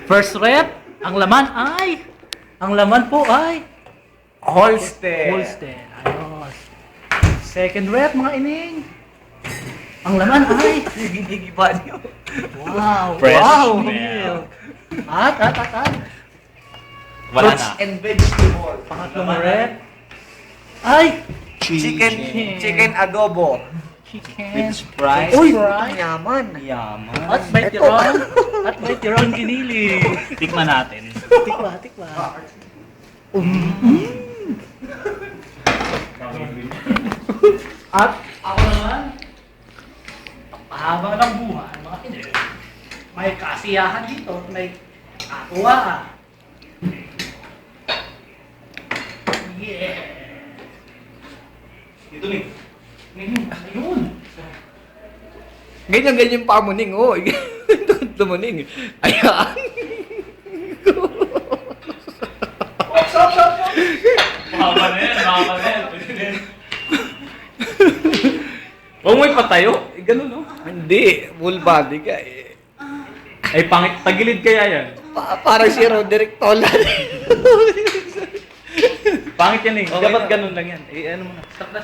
First rep, ang laman po ay Holster. Holstein. Ayos. Second rep, mga ining. Ang laman ay Higi-higi pa niyo. wow. Fresh Wow. milk. At. Wala Fruits na. and vegetable. Pangatlong rep ay Chicken adobo. chicken. With Sprite. Uy! Yaman. Yaman. At may tirang. At may tirang ginili. Tikman natin. Tikwa. At ako naman, pahaba ng buhay, mga kinig. May kasiyahan dito, may katuwaan. Yeah! Dito Ning. Ayun! Ganyan pa mo, Ning. Oh, ito mo, Ning. Ayan. Stop! Mahaba na yan. Pwede na yan. Huwag mo ipatayo. Ganun, no? Hindi. Full body ka eh. Ay, pangit. Tagilid kaya yan. Parang si Roderick Tolan. Pangit yan eh. Okay Dapat na. ganun lang yan. Eh, ano mo na. na.